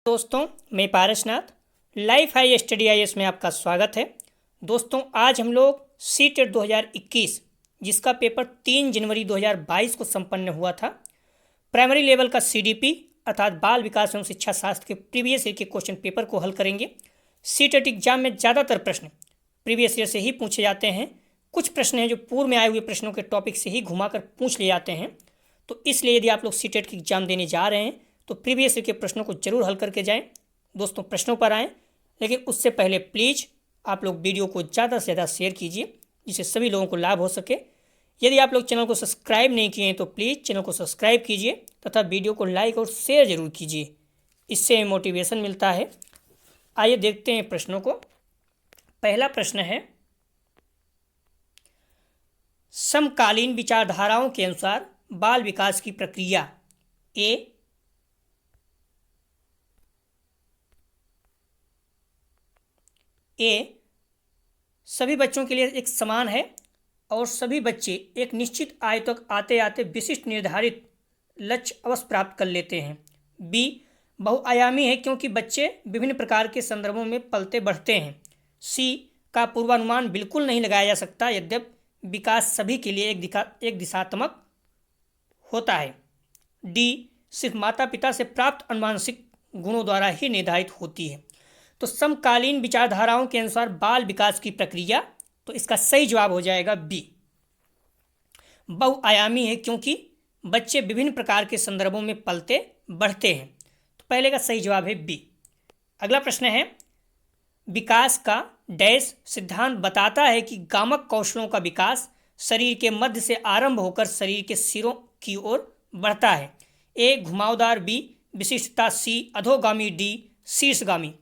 दोस्तों, मैं Parasnath life high study IAS में आपका स्वागत है। दोस्तों, आज हम लोग सीटेट 2021 जिसका पेपर 3 जनवरी 2022 को संपन्न हुआ था, प्राइमरी लेवल का CDP अर्थात बाल विकास एवं शिक्षा शास्त्र के प्रीवियस ईयर के क्वेश्चन पेपर को हल करेंगे। सीटेट एग्जाम में ज़्यादातर प्रश्न प्रीवियस ईयर से ही पूछे जाते हैं। कुछ प्रश्न हैं जो पूर्व में आए हुए प्रश्नों के टॉपिक से ही घुमाकर पूछ लिए जाते हैं। तो इसलिए यदि आप लोग सीटेट की एग्जाम देने जा रहे हैं तो प्रीवियस ईयर के प्रश्नों को जरूर हल करके जाएं। दोस्तों, प्रश्नों पर आएँ, लेकिन उससे पहले प्लीज़ आप लोग वीडियो को ज़्यादा से ज़्यादा शेयर कीजिए जिससे सभी लोगों को लाभ हो सके। यदि आप लोग चैनल को सब्सक्राइब नहीं किए हैं तो प्लीज़ चैनल को सब्सक्राइब कीजिए तथा वीडियो को लाइक और शेयर जरूर कीजिए, इससे मोटिवेशन मिलता है। आइए देखते हैं प्रश्नों को। पहला प्रश्न है, समकालीन विचारधाराओं के अनुसार बाल विकास की प्रक्रिया ए सभी बच्चों के लिए एक समान है और सभी बच्चे एक निश्चित आयु तक आते आते विशिष्ट निर्धारित लक्ष्य अवश्य प्राप्त कर लेते हैं। बी बहुआयामी है क्योंकि बच्चे विभिन्न प्रकार के संदर्भों में पलते बढ़ते हैं। सी का पूर्वानुमान बिल्कुल नहीं लगाया जा सकता यद्यपि विकास सभी के लिए एक दिशात्मक होता है। डी सिर्फ माता पिता से प्राप्त अनुवांशिक गुणों द्वारा ही निर्धारित होती है। तो समकालीन विचारधाराओं के अनुसार बाल विकास की प्रक्रिया, तो इसका सही जवाब हो जाएगा बी। बहुआयामी है क्योंकि बच्चे विभिन्न प्रकार के संदर्भों में पलते बढ़ते हैं। तो पहले का सही जवाब है बी। अगला प्रश्न है, विकास का डैश सिद्धांत बताता है कि गामक कौशलों का विकास शरीर के मध्य से आरंभ होकर शरीर के सिरों की ओर बढ़ता है। ए घुमावदार, बी विशिष्टता, सी अधोगामी, डी शीर्षगामी।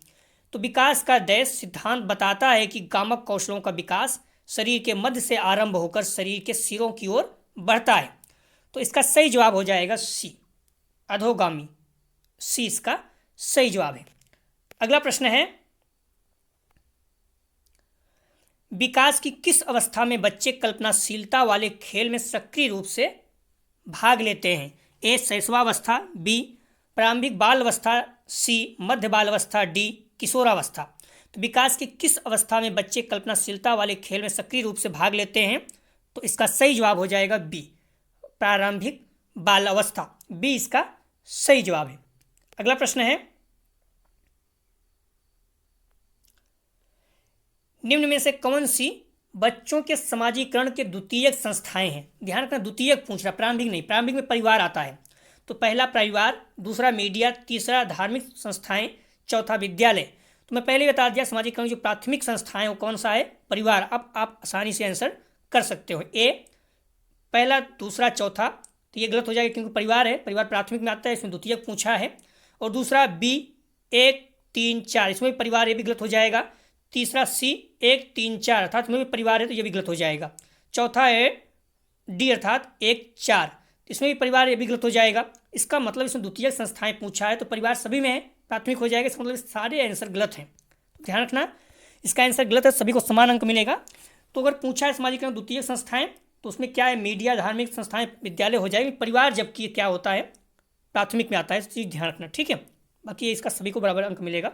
तो विकास का डैश सिद्धांत बताता है कि गामक कौशलों का विकास शरीर के मध्य से आरंभ होकर शरीर के सिरों की ओर बढ़ता है। तो इसका सही जवाब हो जाएगा सी अधोगामी। सी इसका सही जवाब है। अगला प्रश्न है, विकास की किस अवस्था में बच्चे कल्पनाशीलता वाले खेल में सक्रिय रूप से भाग लेते हैं? ए शैशवावस्था, बी प्रारंभिक बाल अवस्था, सी मध्य बाल अवस्था, डी किशोरावस्था। तो विकास की किस अवस्था में बच्चे कल्पनाशीलता वाले खेल में सक्रिय रूप से भाग लेते हैं? तो इसका सही जवाब हो जाएगा बी प्रारंभिक बाल अवस्था। बी इसका सही जवाब है। अगला प्रश्न है, निम्न में से कौन सी बच्चों के समाजीकरण के द्वितीयक संस्थाएं हैं? ध्यान रखना, द्वितीयक पूछ रहा, प्रारंभिक नहीं। प्रारंभिक में परिवार आता है। तो पहला परिवार, दूसरा मीडिया, तीसरा धार्मिक संस्थाएं, चौथा विद्यालय। तो मैं पहले बता दिया समाजीकरण जो प्राथमिक संस्थाएं वो कौन सा है? परिवार। अब आप आसानी से आंसर कर सकते हो। ए पहला, दूसरा, चौथा, तो ये गलत हो जाएगा क्योंकि परिवार है, परिवार प्राथमिक में आता है, इसमें द्वितीयक पूछा है। और दूसरा बी 1, 3, 4, इसमें भी परिवार, ये भी गलत हो जाएगा। तीसरा सी 1, 3, 4 अर्थात इसमें भी परिवार है तो ये भी गलत हो जाएगा। चौथा है डी अर्थात 1, 4, इसमें भी परिवार, ये भी गलत हो जाएगा। इसका मतलब इसमें द्वितीयक संस्थाएं पूछा है तो परिवार सभी में है, प्राथमिक हो जाएगा। इसका मतलब सारे आंसर गलत हैं। ध्यान रखना, इसका आंसर गलत है, सभी को समान अंक मिलेगा। तो अगर पूछा है समाजीकरण द्वितीयक संस्थाएं तो उसमें क्या है? मीडिया, धार्मिक संस्थाएं, विद्यालय हो जाएगी। परिवार जबकि क्या होता है? प्राथमिक में आता है। चीज़ ध्यान रखना, ठीक है। बाकी इसका सभी को बराबर अंक मिलेगा।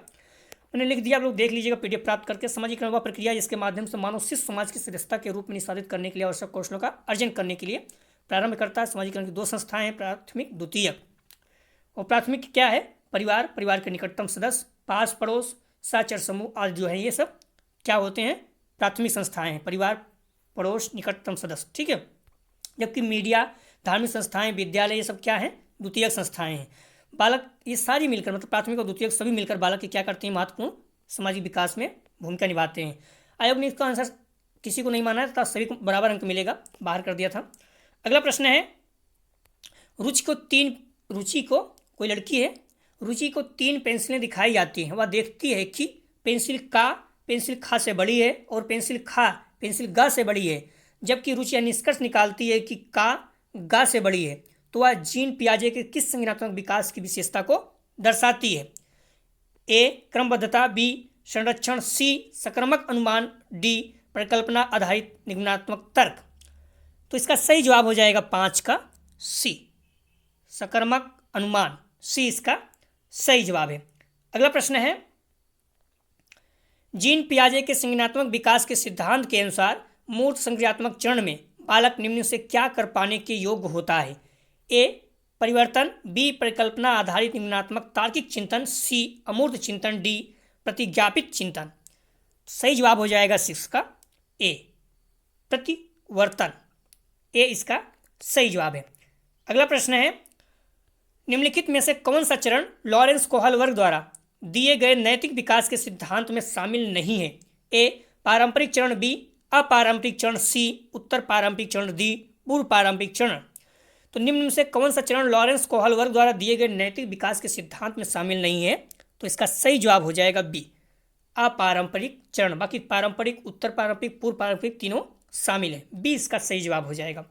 मैंने लिख दिया, आप लोग देख लीजिएगा PDF प्राप्त करके। समाजीकरण वह प्रक्रिया जिसके माध्यम से मानव शिष्ट समाज की सदस्यता के रूप में निष्पादित करने के लिए आवश्यक कौशलों का अर्जन करने के लिए प्रारंभ करता है। समाजीकरण की 2 संस्थाएं हैं, प्राथमिक, द्वितीयक। और प्राथमिक क्या है? परिवार, परिवार के निकटतम सदस्य, पास पड़ोस, साचर समूह आदि जो है ये सब क्या होते हैं? प्राथमिक संस्थाएं हैं। परिवार, पड़ोस, निकटतम सदस्य, ठीक है। जबकि मीडिया, धार्मिक संस्थाएं, विद्यालय, ये सब क्या है? द्वितीयक संस्थाएं हैं। बालक, ये सारी मिलकर मतलब प्राथमिक और द्वितीयक सभी मिलकर बालक के क्या करते हैं? महत्वपूर्ण सामाजिक विकास में भूमिका निभाते हैं। आयोग ने इसका आंसर किसी को नहीं माना है तथा सभी को बराबर अंक मिलेगा, बाहर कर दिया था। अगला प्रश्न है, रुचि को कोई लड़की है, रुचि को 3 पेंसिलें दिखाई जाती हैं। वह देखती है कि पेंसिल का पेंसिल खा से बड़ी है और पेंसिल खा पेंसिल गा से बड़ी है। जबकि रुचि निष्कर्ष निकालती है कि का गा से बड़ी है। तो वह जीन पियाजे के किस संज्ञानात्मक विकास की विशेषता को दर्शाती है? ए क्रमबद्धता, बी संरक्षण, सी सकर्मक अनुमान, डी परिकल्पना आधारित निगमनात्मक तर्क। तो इसका सही जवाब हो जाएगा 5 का सी सकर्मक अनुमान। सी इसका सही जवाब है। अगला प्रश्न है, जीन पियाजे के संज्ञानात्मक विकास के सिद्धांत के अनुसार मूर्त संक्रियात्मक चरण में बालक निम्न से क्या कर पाने के योग्य होता है? ए परिवर्तन, बी परिकल्पना आधारित निम्नात्मक तार्किक चिंतन, सी अमूर्त चिंतन, डी प्रतिज्ञापित चिंतन। सही जवाब हो जाएगा 6 का ए प्रतिवर्तन। ए इसका सही जवाब है। अगला प्रश्न है, निम्नलिखित में से कौन सा चरण लॉरेंस कोहलबर्ग द्वारा दिए गए नैतिक विकास के सिद्धांत में शामिल नहीं है? ए पारंपरिक चरण, बी अपारंपरिक चरण, सी उत्तर पारंपरिक चरण, डी पूर्व पारंपरिक चरण। तो निम्न में से कौन सा चरण लॉरेंस कोहलबर्ग द्वारा दिए गए नैतिक विकास के सिद्धांत में शामिल नहीं है? तो इसका सही जवाब हो जाएगा बी अपारंपरिक चरण। बाकी पारंपरिक, उत्तर पारंपरिक, पूर्व पारंपरिक तीनों शामिल है। बी इसका सही जवाब हो जाएगा।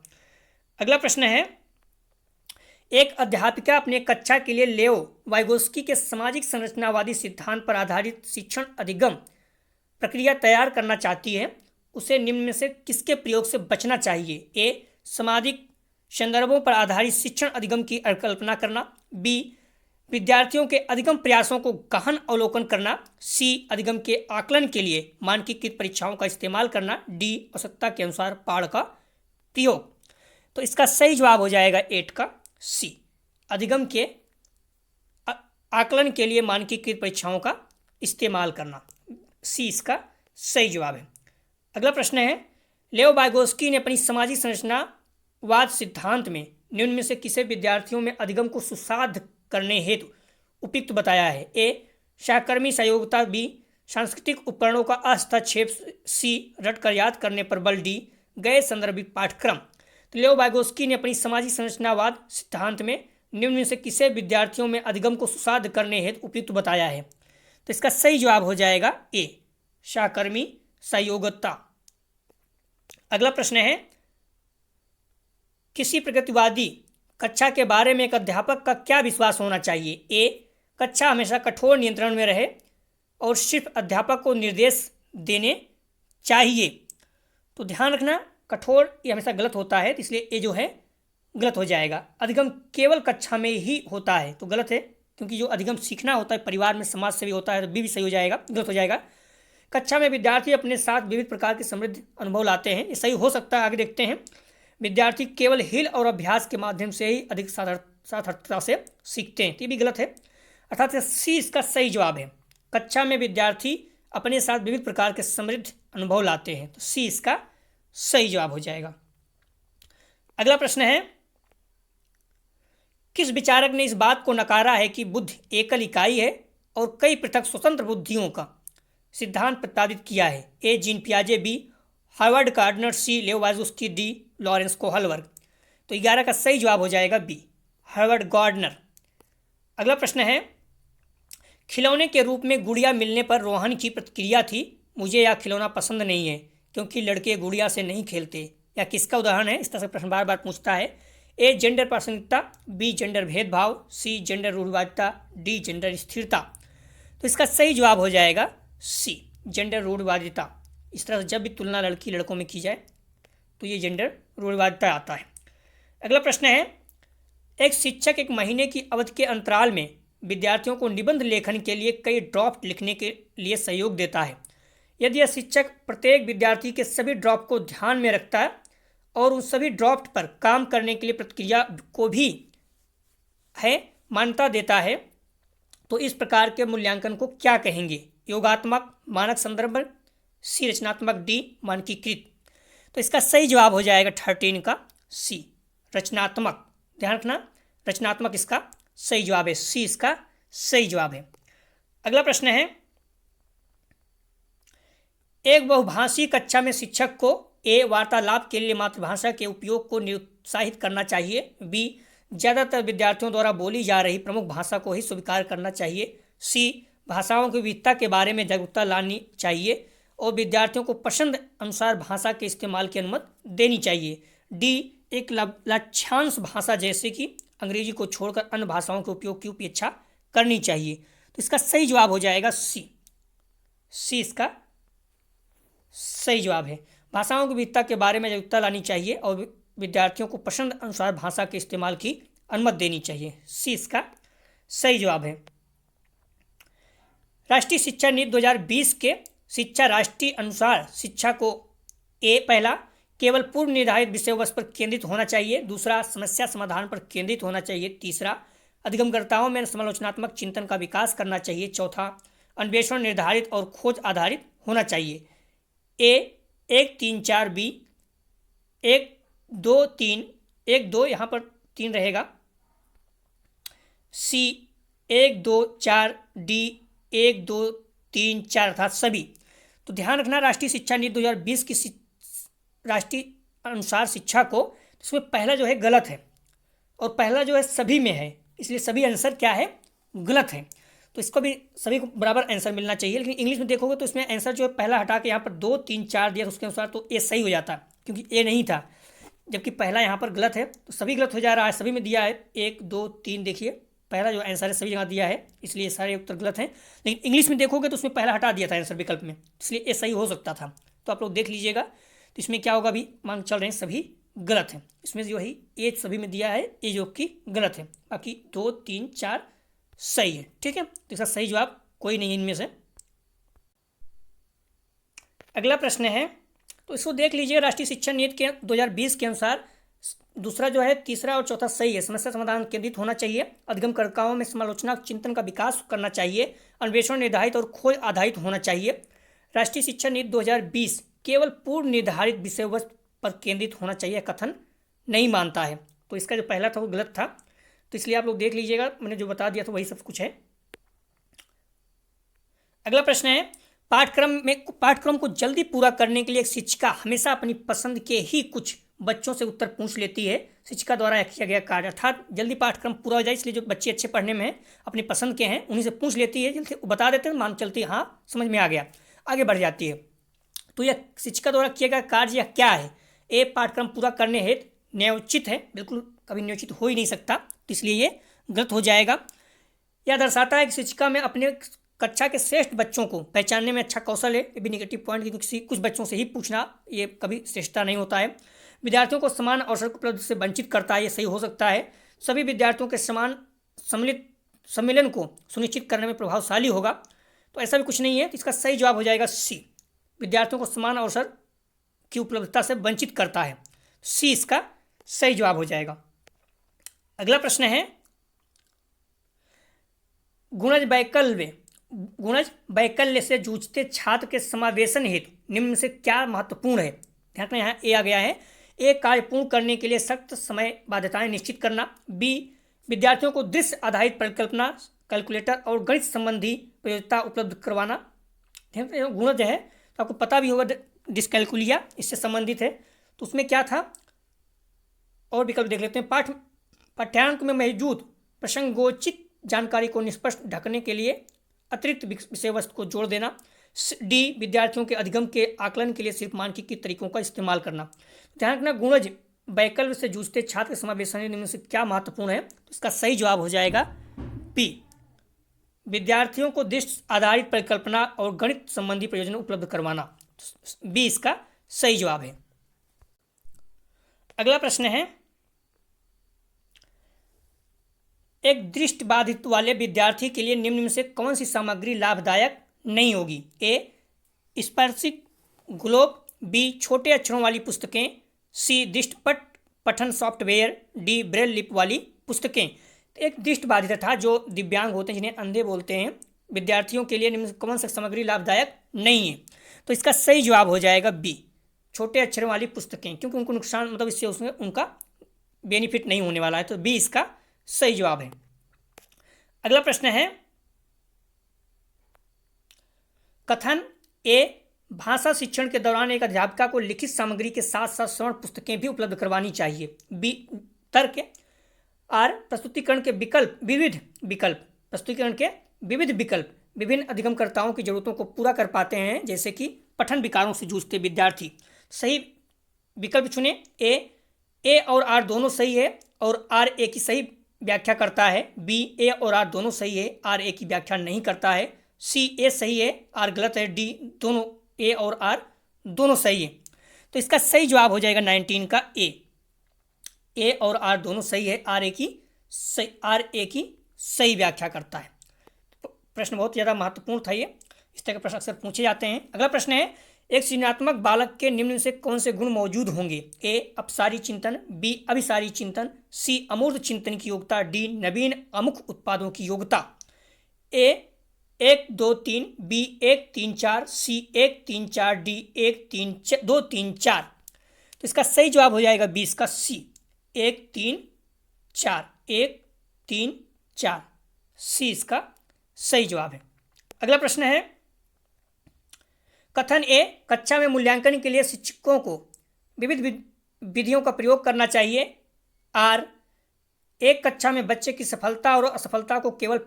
अगला प्रश्न है, एक अध्यापिका अपने कक्षा के लिए लेओ वाइगोस्की के सामाजिक संरचनावादी सिद्धांत पर आधारित शिक्षण अधिगम प्रक्रिया तैयार करना चाहती है। उसे निम्न में से किसके प्रयोग से बचना चाहिए? ए सामाजिक संदर्भों पर आधारित शिक्षण अधिगम की कल्पना करना, बी विद्यार्थियों के अधिगम प्रयासों को गहन अवलोकन करना, सी अधिगम के आकलन के लिए मानकीकृत परीक्षाओं का इस्तेमाल करना, डी आवश्यकता के अनुसार पाठ का प्रयोग। तो इसका सही जवाब हो जाएगा 8 का सी अधिगम के आकलन के लिए मानकीकृत परीक्षाओं का इस्तेमाल करना। सी इसका सही जवाब है। अगला प्रश्न है, लेओ वाइगोस्की ने अपनी सामाजिक संरचनावाद सिद्धांत में निम्न में से किसे विद्यार्थियों में अधिगम को सुसाध्य करने हेतु उपयुक्त बताया है? ए सहकर्मी सहयोगिता, बी सांस्कृतिक उपकरणों का हस्तक्षेप, सी रटकर याद करने पर बल, डी गैर संदर्भित पाठ्यक्रम। तो लेओ वाइगोस्की ने अपनी सामाजिक संरचनावाद सिद्धांत में निम्न में से किसे विद्यार्थियों में अधिगम को सुसाध्य करने हेतु उपयुक्त बताया है? तो इसका सही जवाब हो जाएगा ए सहकर्मी सहयोगिता। अगला प्रश्न है, किसी प्रगतिवादी कक्षा के बारे में एक अध्यापक का क्या विश्वास होना चाहिए? ए कक्षा हमेशा कठोर नियंत्रण में रहे और सिर्फ अध्यापक को निर्देश देने चाहिए। तो ध्यान रखना, कठोर ये हमेशा गलत होता है, इसलिए ये जो है गलत हो जाएगा। अधिगम केवल कक्षा में ही होता है तो गलत है, क्योंकि जो अधिगम सीखना होता है परिवार में, समाज से भी होता है, तो बी भी सही हो जाएगा, गलत हो जाएगा। कक्षा में विद्यार्थी अपने साथ विविध प्रकार के समृद्ध अनुभव लाते हैं, ये सही हो सकता है। आगे देखते हैं, विद्यार्थी केवल हिल और अभ्यास के माध्यम से ही अधिक सार्थकता से सीखते हैं, ये भी गलत है। अर्थात सी इसका सही जवाब है। कक्षा में विद्यार्थी अपने साथ विविध प्रकार के समृद्ध अनुभव लाते हैं, तो सी इसका सही जवाब हो जाएगा। अगला प्रश्न है, किस विचारक ने इस बात को नकारा है कि बुद्धि एकल इकाई है और कई पृथक स्वतंत्र बुद्धियों का सिद्धांत प्रतिपादित किया है? ए जीन पियाजे, बी हार्वर्ड गार्डनर, सी लेओ वाइगोस्की, डी लॉरेंस कोहलबर्ग। तो 11 का सही जवाब हो जाएगा बी हार्वर्ड गार्डनर। अगला प्रश्न है, खिलौने के रूप में गुड़िया मिलने पर रोहन की प्रतिक्रिया थी, मुझे यह खिलौना पसंद नहीं है क्योंकि लड़के गुड़िया से नहीं खेलते। या किसका उदाहरण है? इस तरह से प्रश्न बार बार पूछता है। ए जेंडर प्रासंगिकता, बी जेंडर भेदभाव, सी जेंडर रूढ़िवादिता, डी जेंडर स्थिरता। तो इसका सही जवाब हो जाएगा सी जेंडर रूढ़िवादिता। इस तरह से जब भी तुलना लड़की लड़कों में की जाए तो ये जेंडर रूढ़िवादिता आता है। अगला प्रश्न है, एक शिक्षक एक महीने की अवधि के अंतराल में विद्यार्थियों को निबंध लेखन के लिए कई ड्राफ्ट लिखने के लिए सहयोग देता है। यदि यह शिक्षक प्रत्येक विद्यार्थी के सभी ड्राफ्ट को ध्यान में रखता है और उन सभी ड्राफ्ट पर काम करने के लिए प्रतिक्रिया को भी मान्यता देता है, तो इस प्रकार के मूल्यांकन को क्या कहेंगे? योगात्मक, मानक संदर्भ, सी रचनात्मक, डी मानकीकृत। तो इसका सही जवाब हो जाएगा 13 का सी रचनात्मक। ध्यान रखना, रचनात्मक इसका सही जवाब है, सी इसका सही जवाब है। अगला प्रश्न है, एक बहुभाषी कक्षा में शिक्षक को ए वार्तालाप के लिए मातृभाषा के उपयोग को निरुत्साहित करना चाहिए, बी ज़्यादातर विद्यार्थियों द्वारा बोली जा रही प्रमुख भाषा को ही स्वीकार करना चाहिए, सी भाषाओं की विविधता के बारे में जागरूकता लानी चाहिए और विद्यार्थियों को पसंद अनुसार भाषा के इस्तेमाल की अनुमति देनी चाहिए, डी एक लक्ष्यांश भाषा जैसे कि अंग्रेजी को छोड़कर अन्य भाषाओं के उपयोग की उपेक्षा करनी चाहिए। तो इसका सही जवाब हो जाएगा सी, सी इसका सही जवाब है। भाषाओं की विविधता के बारे में जागरूकता लानी चाहिए और विद्यार्थियों को पसंद अनुसार भाषा के इस्तेमाल की अनुमति देनी चाहिए, सी इसका सही जवाब है। राष्ट्रीय शिक्षा नीति 2020 के शिक्षा राष्ट्रीय अनुसार शिक्षा को पहला केवल पूर्व निर्धारित विषय वस्तु पर केंद्रित होना चाहिए, दूसरा समस्या समाधान पर केंद्रित होना चाहिए, तीसरा अधिगमकर्ताओं में समालोचनात्मक चिंतन का विकास करना चाहिए, चौथा अन्वेषण निर्धारित और खोज आधारित होना चाहिए। ए 1 3 4 बी 1 2 3 1 2 यहाँ पर 3 रहेगा, सी 1 2 4 डी 1 2 3 4 अर्थात सभी। तो ध्यान रखना राष्ट्रीय शिक्षा नीति 2020 की राष्ट्रीय अनुसार शिक्षा को, इसमें पहला जो है गलत है और पहला जो है सभी में है, इसलिए सभी आंसर क्या है, गलत है। तो इसको भी सभी को बराबर आंसर मिलना चाहिए। लेकिन इंग्लिश में देखोगे तो इसमें आंसर जो है पहला हटा के यहाँ पर 2 3 4 दिया, तो उसके अनुसार तो ए सही हो जाता, क्योंकि ए नहीं था, जबकि पहला यहाँ पर गलत है, तो सभी गलत हो जा रहा है। सभी में दिया है 1 2 3, देखिए पहला जो आंसर है सभी जगह दिया है, इसलिए सारे उत्तर गलत हैं। लेकिन इंग्लिश में देखोगे तो उसमें पहला हटा दिया था आंसर विकल्प में, इसलिए ए सही हो सकता था। तो आप लोग देख लीजिएगा, तो इसमें क्या होगा, अभी मान चल रहे हैं सभी गलत हैं। इसमें जो है ए सभी में दिया है, ए जो कि गलत है, बाकी 2 3 4 सही है। ठीक है, तो इसका सही जवाब कोई नहीं है इनमें से। अगला प्रश्न है, तो इसको देख लीजिए, राष्ट्रीय शिक्षा नीति के 2020 के अनुसार दूसरा जो है, तीसरा और चौथा सही है। समस्या समाधान केंद्रित होना चाहिए, अधिगमकर्ताओं में समालोचना चिंतन का विकास करना चाहिए, अन्वेषण निर्धारित और खोज आधारित होना चाहिए। राष्ट्रीय शिक्षा नीति 2020 केवल पूर्व निर्धारित विषय वस्तु पर केंद्रित होना चाहिए कथन नहीं मानता है। तो इसका जो पहला था वो गलत था, तो इसलिए आप लोग देख लीजिएगा, मैंने जो बता दिया था वही सब कुछ है। अगला प्रश्न है, पाठ्यक्रम को जल्दी पूरा करने के लिए एक शिक्षिका हमेशा अपनी पसंद के ही कुछ बच्चों से उत्तर पूछ लेती है। शिक्षिका द्वारा किया गया कार्य, अर्थात जल्दी पाठ्यक्रम पूरा हो जाए, इसलिए जो बच्चे अच्छे पढ़ने में हैं, अपनी पसंद के हैं, उन्हीं से पूछ लेती है, जल्दी बता देते हैं, मान चलती है हाँ समझ में आ गया, आगे बढ़ जाती है। तो यह शिक्षिका द्वारा किया गया कार्य यह क्या है? ए पाठ्यक्रम पूरा करने हेतु न्यायोचित है, बिल्कुल कभी न्यायोचित हो ही नहीं सकता, तो इसलिए ये गलत हो जाएगा। यह दर्शाता है कि शिक्षिका में अपने कक्षा के श्रेष्ठ बच्चों को पहचानने में अच्छा कौशल है, ये भी नेगेटिव पॉइंट, क्योंकि कुछ बच्चों से ही पूछना ये कभी श्रेष्ठता नहीं होता है। विद्यार्थियों को समान अवसर उपलब्ध से वंचित करता है, ये सही हो सकता है। सभी विद्यार्थियों के समान सम्मिलन को सुनिश्चित करने में प्रभावशाली होगा, तो ऐसा भी कुछ नहीं है, तो इसका सही जवाब हो जाएगा सी, विद्यार्थियों को समान अवसर की उपलब्धता से वंचित करता है, सी इसका सही जवाब हो जाएगा। अगला प्रश्न है, गुणज वैकल्य से जूझते छात्र के समावेशन हेतु निम्न से क्या महत्वपूर्ण है? ध्यान रखना, यहाँ ए आ गया है। ए कार्य पूर्ण करने के लिए सख्त समय बाध्यताएं निश्चित करना, बी विद्यार्थियों को दृश्य आधारित परिकल्पना, कैलकुलेटर और गणित संबंधी प्रयोज्यता उपलब्ध करवाना। गुणज है तो आपको पता भी होगा, डिस्कैलकुलिया इससे संबंधित है, तो उसमें क्या था और विकल्प देख लेते हैं। पाठ्यांक में मौजूद प्रसंगोचित जानकारी को निष्पष्ट ढकने के लिए अतिरिक्त विषय वस्तु को जोड़ देना, डी विद्यार्थियों के अधिगम के आकलन के लिए सिर्फ मानकीकृत तरीकों का इस्तेमाल करना। ध्यान रखना, गुणज वैकल्य से जूझते छात्र के समावेशन निम्न से क्या महत्वपूर्ण है? तो इसका सही जवाब हो जाएगा बी, विद्यार्थियों को दृश्य आधारित परिकल्पना और गणित संबंधी प्रयोजन उपलब्ध करवाना, बी इसका सही जवाब है। अगला प्रश्न है, एक दृष्टिबाधित वाले विद्यार्थी के लिए निम्न में से कौन सी सामग्री लाभदायक नहीं होगी? ए स्पर्शिक ग्लोब, बी छोटे अक्षरों वाली पुस्तकें, सी दृष्टिपट पठन सॉफ्टवेयर, डी ब्रेल लिप वाली पुस्तकें। तो एक दृष्टिबाधित था, जो दिव्यांग होते हैं, जिन्हें अंधे बोलते हैं, विद्यार्थियों के लिए निम्न से कौन सी सामग्री लाभदायक नहीं है? तो इसका सही जवाब हो जाएगा बी, छोटे अक्षरों वाली पुस्तकें, क्योंकि उनको नुकसान, मतलब इससे उसमें उनका बेनिफिट नहीं होने वाला है, तो बी इसका सही जवाब है। अगला प्रश्न है, कथन ए भाषा शिक्षण के दौरान एक अध्यापिका को लिखित सामग्री के साथ साथ श्रवण पुस्तकें भी उपलब्ध करवानी चाहिए, बी तर्क, आर प्रस्तुतिकरण के विविध विकल्प विभिन्न अधिगमकर्ताओं की जरूरतों को पूरा कर पाते हैं, जैसे कि पठन विकारों से जूझते विद्यार्थी। सही विकल्प चुने, ए और आर दोनों सही है और आर ए की सही व्याख्या करता है, बी ए और आर दोनों सही है, आर ए की व्याख्या नहीं करता है, सी ए सही है, आर गलत है, डी दोनों ए और आर दोनों सही है। तो इसका सही जवाब हो जाएगा 19 का ए और आर दोनों सही है, आर ए की सही व्याख्या करता है। प्रश्न बहुत ज़्यादा महत्वपूर्ण था ये, इस तरह के प्रश्न अक्सर पूछे जाते हैं। अगला प्रश्न है, एक सृजनात्मक बालक के निम्न में से कौन से गुण मौजूद होंगे? ए अपसारी चिंतन, बी अभिसारी चिंतन, सी अमूर्त चिंतन की योग्यता, डी नवीन अमुख उत्पादों की योग्यता। ए 1 2 3, बी 1 3 4, सी 1 3 4, डी 1 3 2 3 4। तो इसका सही जवाब हो जाएगा बी, इसका सी 1 3 4, 1 3 4, सी इसका सही जवाब है। अगला प्रश्न है, कथन ए, कक्षा में मूल्यांकन के लिए शिक्षकों को विविध विधियों का प्रयोग करना चाहिए। आर, एक कक्षा में बच्चे की सफलता और असफलता को केवल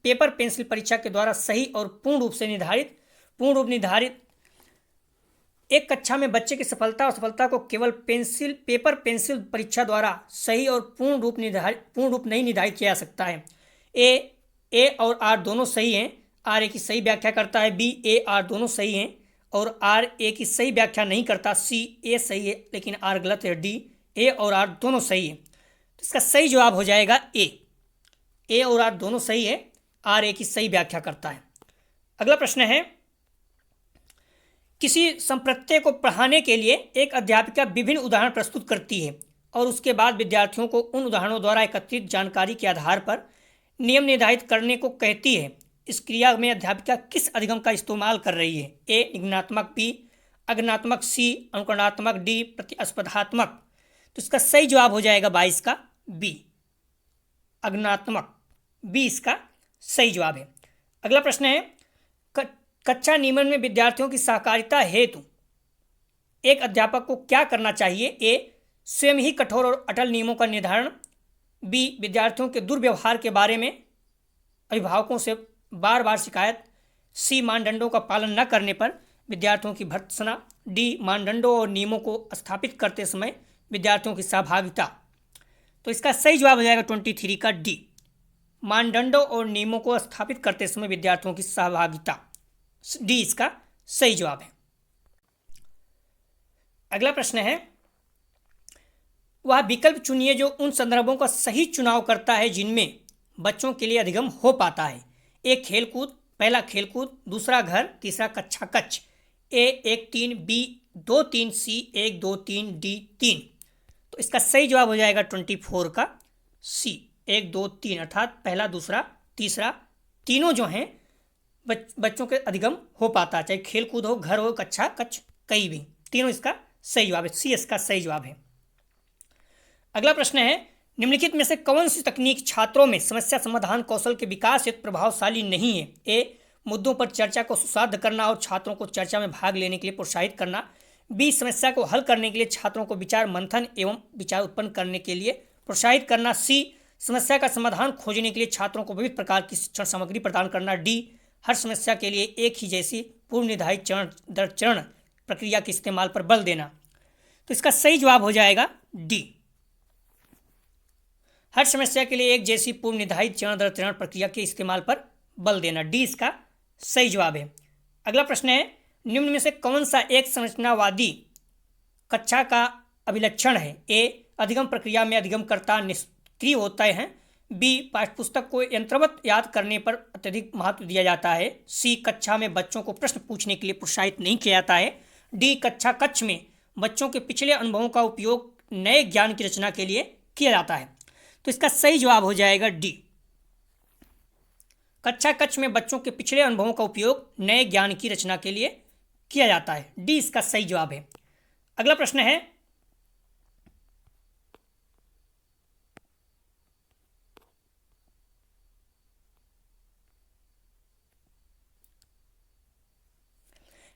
पेपर पेंसिल परीक्षा के द्वारा सही और पूर्ण रूप निर्धारित एक कक्षा में बच्चे की सफलता और असफलता को केवल पेपर पेंसिल परीक्षा द्वारा सही और पूर्ण रूप नहीं निर्धारित किया जा सकता है। ए और आर दोनों सही हैं, आर ए की सही व्याख्या करता है। बी ए आर दोनों सही हैं और आर ए की सही व्याख्या नहीं करता। सी ए सही है लेकिन आर गलत है। डी ए और आर दोनों सही है। तो इसका सही जवाब हो जाएगा ए और आर दोनों सही है, आर ए की सही व्याख्या करता है। अगला प्रश्न है, किसी संप्रत्यय को पढ़ाने के लिए एक अध्यापिका विभिन्न उदाहरण प्रस्तुत करती है और उसके बाद विद्यार्थियों को उन उदाहरणों द्वारा एकत्रित जानकारी के आधार पर नियम निर्धारित करने को कहती है। इस क्रिया में अध्यापिका किस अधिगम का इस्तेमाल कर रही है? ए निगमनात्मक, बी अग्नात्मक, सी अनुकरणात्मक, डी प्रतिस्पर्धात्मक। तो इसका सही जवाब हो जाएगा 22 का बी अग्नात्मक, बी इसका सही जवाब है। अगला प्रश्न है, कक्षा नियमन में विद्यार्थियों की सहकारिता हेतु एक अध्यापक को क्या करना चाहिए? ए स्वयं ही कठोर और अटल नियमों का निर्धारण, बी विद्यार्थियों के दुर्व्यवहार के बारे में अभिभावकों से बार बार शिकायत, सी मानदंडों का पालन न करने पर विद्यार्थियों की भर्त्सना, डी मानदंडों और नियमों को स्थापित करते समय विद्यार्थियों की सहभागिता। तो इसका सही जवाब हो जाएगा 23 का डी मानदंडों और नियमों को स्थापित करते समय विद्यार्थियों की सहभागिता, डी इसका सही जवाब है। अगला प्रश्न है, वह विकल्प चुनिए जो उन संदर्भों का सही चुनाव करता है जिनमें बच्चों के लिए अधिगम हो पाता है। ए खेलकूद, पहला खेलकूद, दूसरा घर, तीसरा कक्षा कक्ष। ए 1 3, बी 2 3, सी 1 2 3, डी 3। तो इसका सही जवाब हो जाएगा 24 का सी 1 2 3, अर्थात पहला दूसरा तीसरा तीनों जो हैं बच्चों के अधिगम हो पाता है, चाहे खेलकूद हो, घर हो, कक्षा कक्ष, कहीं भी, तीनों इसका सही जवाब है। सी इसका सही जवाब है। अगला प्रश्न है, निम्नलिखित में से कौन सी तकनीक छात्रों में समस्या समाधान कौशल के विकास हेतु प्रभावशाली नहीं है? ए मुद्दों पर चर्चा को सुसाध्य करना और छात्रों को चर्चा में भाग लेने के लिए प्रोत्साहित करना, बी समस्या को हल करने के लिए छात्रों को विचार मंथन एवं विचार उत्पन्न करने के लिए प्रोत्साहित करना, सी समस्या का समाधान खोजने के लिए छात्रों को विविध प्रकार की शिक्षण सामग्री प्रदान करना, डी हर समस्या के लिए एक ही जैसी पूर्व निर्धारित चरण दर चरण प्रक्रिया के इस्तेमाल पर बल देना। तो इसका सही जवाब हो जाएगा डी हर समस्या के लिए एक जैसी पूर्व निर्धारित चरण दर चरण प्रक्रिया के इस्तेमाल पर बल देना, डी इसका सही जवाब है। अगला प्रश्न है, निम्न में से कौन सा एक संरचनावादी कक्षा का अभिलक्षण है? ए अधिगम प्रक्रिया में अधिगमकर्ता निष्क्रिय होता है, बी पाठ्यपुस्तक को यंत्रवत याद करने पर अत्यधिक महत्व दिया जाता है, सी कक्षा में बच्चों को प्रश्न पूछने के लिए प्रोत्साहित नहीं किया जाता है, डी कक्षा कक्ष में बच्चों के पिछले अनुभवों का उपयोग नए ज्ञान की रचना के लिए किया जाता है। तो इसका सही जवाब हो जाएगा डी कक्षा कक्ष में बच्चों के पिछले अनुभवों का उपयोग नए ज्ञान की रचना के लिए किया जाता है, डी इसका सही जवाब है। अगला प्रश्न है,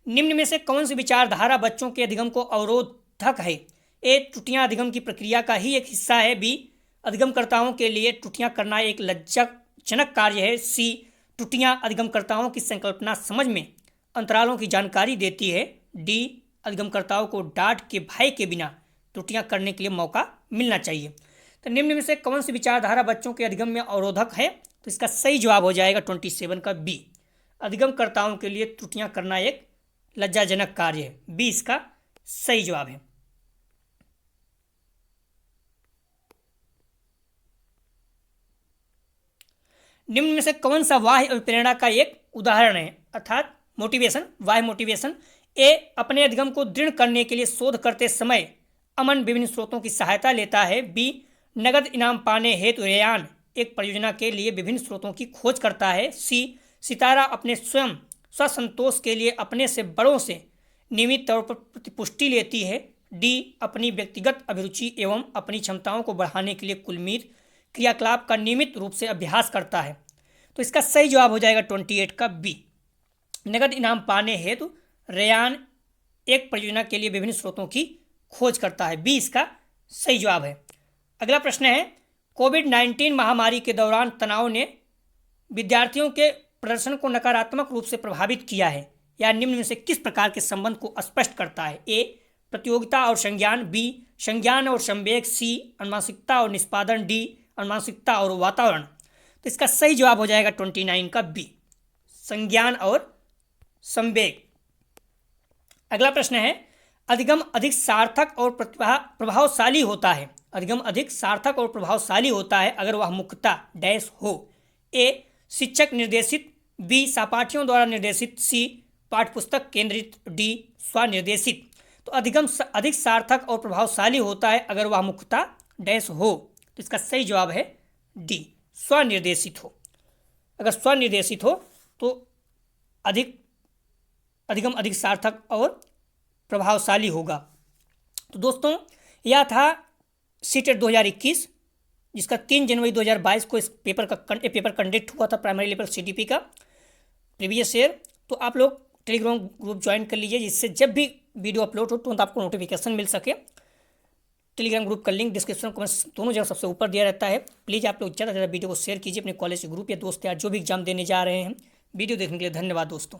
निम्न में से कौन सी विचारधारा बच्चों के अधिगम को अवरोधक है? ए त्रुटियां अधिगम की प्रक्रिया का ही एक हिस्सा है, बी अधिगमकर्ताओं के लिए त्रुटियां करना एक लज्जाजनक कार्य है, सी त्रुटियां अधिगमकर्ताओं की संकल्पना समझ में अंतरालों की जानकारी देती है, डी अधिगमकर्ताओं को डांट के भय के बिना त्रुटियां करने के लिए मौका मिलना चाहिए। तो निम्न में से कौन सी विचारधारा बच्चों के अधिगम में अवरोधक है? तो इसका सही जवाब हो जाएगा 27 का बी अधिगमकर्ताओं के लिए त्रुटियां करना एक लज्जाजनक कार्य है, बी इसका सही जवाब है। निम्न में से कौन सा बाह्य अभिप्रेरणा का एक उदाहरण है, अर्थात मोटिवेशन, बाह्य मोटिवेशन। ए, अपने अधिगम को दृढ़ करने के लिए शोध करते समय अमन विभिन्न स्रोतों की सहायता लेता है। बी, नगद इनाम पाने हेतु रेयान एक परियोजना के लिए विभिन्न स्रोतों की खोज करता है। सी, सितारा अपने स्वयं स्वसंतोष के लिए अपने से बड़ों से नियमित तौर पर प्रतिपुष्टि लेती है। डी, अपनी व्यक्तिगत अभिरुचि एवं अपनी क्षमताओं को बढ़ाने के लिए कुलमीत क्रियाकलाप का नियमित रूप से अभ्यास करता है। तो इसका सही जवाब हो जाएगा 28 का बी, नगद इनाम पाने हेतु रेयान एक परियोजना के लिए विभिन्न स्रोतों की खोज करता है। बी इसका सही जवाब है। अगला प्रश्न है, कोविड-19 महामारी के दौरान तनाव ने विद्यार्थियों के प्रदर्शन को नकारात्मक रूप से प्रभावित किया है, या निम्न में से किस प्रकार के संबंध को स्पष्ट करता है। ए, प्रतियोगिता और संज्ञान। बी, संज्ञान और संवेग। सी, अनुमानसिकता और निष्पादन। डी, अनुमानसिकता और वातावरण। तो इसका सही जवाब हो जाएगा 29 का बी, संज्ञान और संवेग। अगला प्रश्न है, अधिगम अधिक सार्थक और प्रभावशाली होता है। अधिगम अधिक सार्थक और प्रभावशाली होता है अगर वह मुख्यतः डैश हो। ए, शिक्षक निर्देशित। बी, सहपाठियों द्वारा निर्देशित। सी, पाठ्यपुस्तक केंद्रित। डी, स्वनिर्देशित। तो अधिगम अधिक सार्थक और प्रभावशाली होता है अगर वह मुख्यतः डैश हो। तो इसका सही जवाब है डी, स्वनिर्देशित हो। अगर स्वनिर्देशित हो तो अधिगम अधिक सार्थक और प्रभावशाली होगा। तो दोस्तों, यह था सीटेट 2021, जिसका 3 जनवरी 2022 को इस पेपर कंडक्ट हुआ था, प्राइमरी लेवल सीटीपी का प्रीवियस ईयर। तो आप लोग टेलीग्राम ग्रुप ज्वाइन कर लीजिए, जिससे जब भी वीडियो अपलोड हो तुरंत आपको नोटिफिकेशन मिल सके। टेलीग्राम ग्रुप का लिंक डिस्क्रिप्शन कमेंट्स दोनों जगह सबसे ऊपर दिया रहता है। प्लीज़ आप लोग ज़्यादा से ज़्यादा वीडियो को शेयर कीजिए अपने कॉलेज ग्रुप या दोस्त यार जो भी एग्जाम देने जा रहे हैं। वीडियो देखने के लिए धन्यवाद दोस्तों।